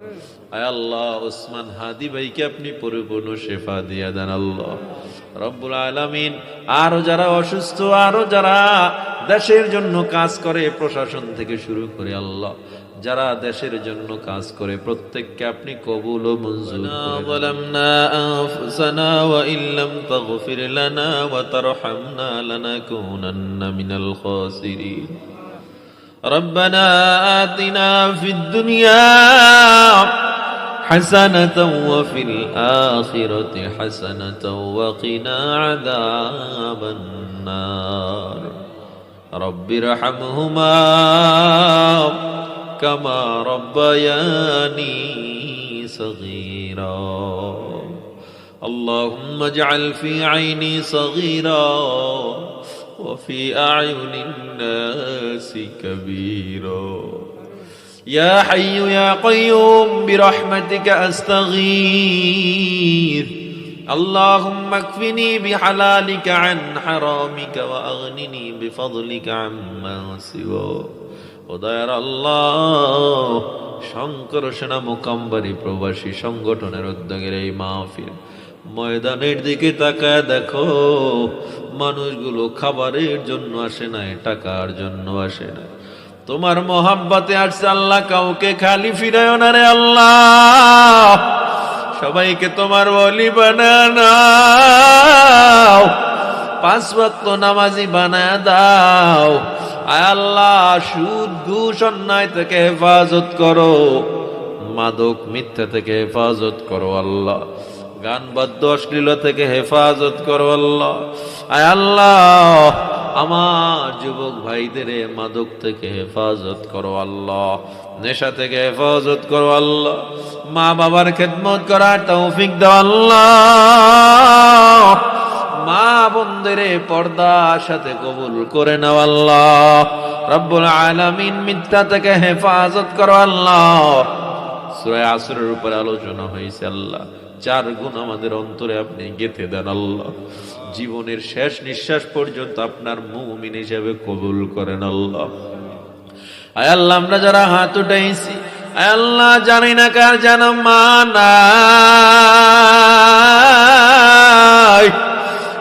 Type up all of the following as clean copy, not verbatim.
আয় আল্লাহ ওসমান হাদি ভাইকে আপনি পরিপূর্ণ শেফা দিয়া দেন আল্লাহ রব্বুল আলামিন। আরো যারা অসুস্থ, আরো যারা দেশের জন্য কাজ করে, প্রশাসন থেকে শুরু করে আল্লাহ যারা দেশের জন্য কাজ করে, প্রত্যেককে আপনি কবুল ও মঞ্জুর যালামনা আনফুসানা ওয়া ইল্লাম তাগফির লানা ওয়া তারহামনা লানাকুনান্না মিনাল খাসিরিন। ربنا آتنا في الدنيا حسنة وفي الآخرة حسنة وقنا عذاب النار رب ارحمهما كما ربياني صغيرا اللهم اجعل في عيني صغيرا وفي أعين الناس كبيرا يا حي يا قيوم برحمتك أستغيث اللهم اكفني بحلالك عن حرامك وأغنني بفضلك عما سواك ওদায়ার আল্লাহ শঙ্কর সেনা মোকাম্বারি প্রবাসী সংগঠনের উদ্যোগের এই মাহফিল ময়দানের দিকে তাকায় দেখো, মানুষগুলো খাবারের জন্য আসে না, টাকার জন্য আসে না, তোমার মোহাব্বতে আসছে আল্লাহ। কাউকে খালি ফিরায় না রে আল্লাহ, সবাইকে তোমার ওলি বানাও, 5 ওয়াক্ত নামাজি বানায় দাও। আয় আল্লাহ সুদ ঘুষ অন্যায় থেকে হেফাজত করো, মাদক মিথ্যা থেকে হেফাজত করো আল্লাহ, গান বাদ্য অশ্লীলতা থেকে হেফাজত করো আল্লাহ। আয় আল্লাহ আমার যুবক ভাইদের মাদক থেকে হেফাজত করো আল্লাহ, নেশা থেকে হেফাজত করো আল্লাহ, মা বাবার খেদমত করার তৌফিক দাও আল্লাহ, মা বোনদের পর্দার সাথে কবুল করে নাও আল্লাহ রব্বুল আলামিন। মিথ্যা থেকে হেফাজত করো আল্লাহ। সূরা আসরের উপর আলোচনা হয়েছে আল্লাহ, 4 গুণ আমাদের অন্তরে আপনি গেঁথে দেন আল্লাহ, জীবনের শেষ নিঃশ্বাস পর্যন্ত আপনার মুমিন হিসেবে কবুল করেন আল্লাহ। আয় আল্লাহ আমরা যারা হাত উঠাইছি, আয় আল্লাহ জানি না কার যেন মা নাই,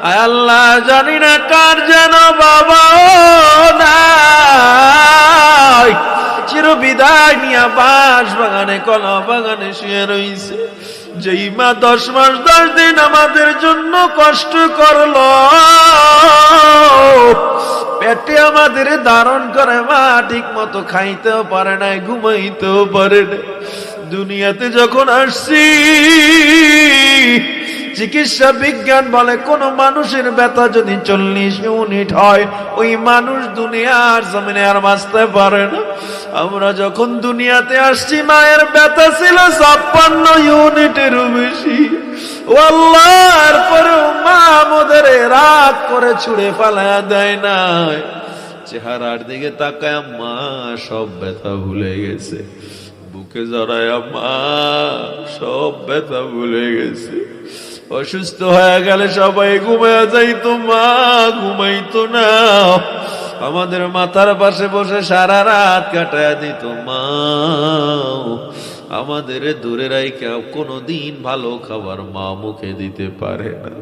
আয় আল্লাহ জানি না কার যেন বাবা নাই, চির বিদায় নিয়া বাঁশ বাগানে কলা বাগানে শুয়ে রইছে। যেই মা 10 মাস 10 দিন আমাদের জন্য কষ্ট করলো, পেটে আমাদের ধারণ করে, মা ঠিক মতো খাইতেও পারে নাই, ঘুমাইতেও পারে না। দুনিয়াতে যখন আসছি চিকিৎসা বিজ্ঞান বলে কোন মানুষের ব্যথা যদি 40 ইউনিট হয়, ওই মানুষ দুনিয়ার জমিনে আর বাঁচতে পারে না। আমরা যখন দুনিয়াতে আসছি মায়ের ব্যথা ছিল 56 ইউনিটেরও বেশি। ও আল্লাহর পরেও মা আমাদের রাগ করে ছুঁড়ে ফেলায়া দেয় না, চেহারার দিকে তাকায় মা সব ব্যথা ভুলে গেছে, বুকে জড়ায় মা সব ব্যথা ভুলে গেছে। অসুস্থ হয়ে গেলে সবাই ঘুমায় যাইতো, মা ঘুমাইতো না, আমাদের মাথার পাশে বসে সারা রাত কাটায় দিত মা। আমাদের দূরে রাইখা কোনোদিন ভালো খাবার মা মুখে দিতে পারে না।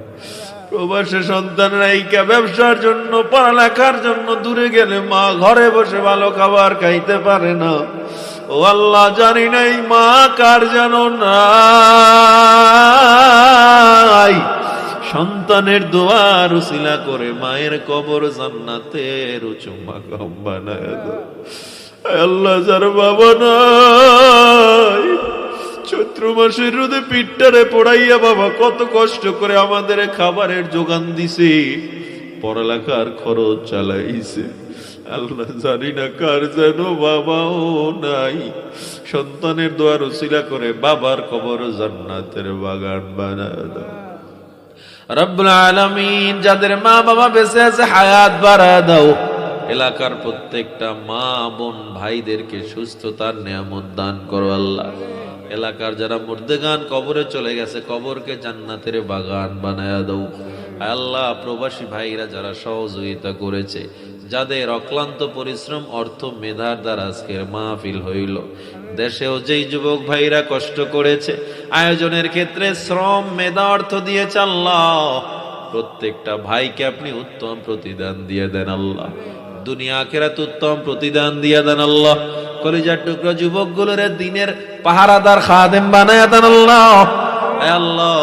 প্রবাসী সন্তান রাইখা ব্যবসার জন্য পড়ালেখার জন্য দূরে গেলে মা ঘরে বসে ভালো খাবার খাইতে পারে না। ও আল্লাহ জানি নাই মা কার যেন নাই, সন্তানের দোয়ার উসিলা করে মায়ের কবর জান্নাতের উঁচু মাকাম বানায় দাও। আল্লাহ যার বাবা নাই, চৈত্র মাসের রোদে পিঠটারে পোড়াইয়া বাবা কত কষ্ট করে আমাদের খাবারের যোগান দিছে, পড়ালেখার খরচ চালাইছে। আল্লাহ জানি না কার যেন বাবাও নাই, সন্তানের দোয়ার উসিলা করে বাবার কবর জান্নাতের বাগান বানায় দাও রব্বুল আলামিন। যাদের মা বাবা বেঁচে আছে হায়াত বাড়ায় দাও। এলাকার প্রত্যেকটা মা বোন ভাইদেরকে সুস্থতার নিয়ামত দান করো আল্লাহ। এলাকার যারা মুর্দেগান কবরে চলে গেছে, কবরকে জান্নাতের বাগান বানায় দাও আল্লাহ। প্রবাসী ভাইরা যারা সহযোগিতা করেছে, যাদের অক্লান্ত পরিশ্রম অর্থ মেধার দ্বারা আজকের মাহফিল হইল, দেশেও যেই যুবক ভাইরা কষ্ট করেছে, আয়োজনের ক্ষেত্রে শ্রম মেধা অর্থ দিয়েছে আল্লাহ, প্রত্যেকটা ভাইকে আপনি উত্তম প্রতিদান দিয়ে দেন আল্লাহ, দুনিয়া আখিরাত উত্তম প্রতিদান দিয়ে দেন আল্লাহ। কলিজার টুকরা যুবকগুলোর দিনের পাহারাদার খাদেম বানায়া দেন আল্লাহ। হে আল্লাহ,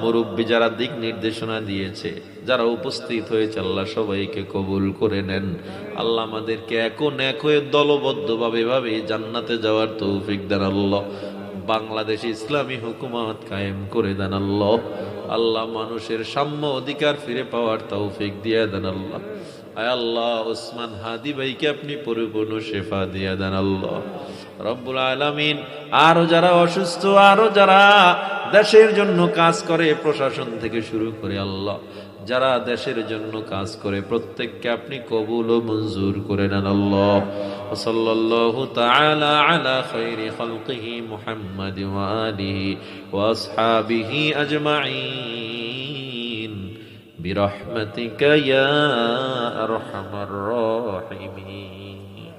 মুরব্বী যারা দিক নির্দেশনা দিয়েছে, যারা উপস্থিত হয়েছে আল্লাহ সবাইকে কবুল করে নেন আল্লাহ। আমাদেরকে এখন এক হয়ে দলবদ্ধভাবে ভাবে জান্নাতে যাওয়ার তৌফিক দেন আল্লাহ। বাংলাদেশ ইসলামী হুকুমত কায়েম করে দেন আল্লাহ। আল্লাহ, মানুষের সাম্য অধিকার ফিরে পাওয়ার তৌফিক দিয়ে দেন আল্লাহ। আয় আল্লাহ, ওসমান হাদি ভাইকে আপনি পরিপূর্ণ শেফা দিয়ে দেন আল্লাহ রব্বুল আলামিন। আরো যারা অসুস্থ, আরো যারা দেশের জন্য কাজ করে, প্রশাসন থেকে শুরু করে আল্লাহ, যারা দেশের জন্য কাজ করে, প্রত্যেককে আপনি কবুল ও মঞ্জুর করে নেন আল্লাহ। সাল্লাল্লাহু তাআলা আলা খায়রি খালকিহি মুহাম্মাদ ওয়া আলিহি ওয়া আসহাবিহি আজমাইন বিরহমাতিকা ইয়া আরহামার রাহিমিন।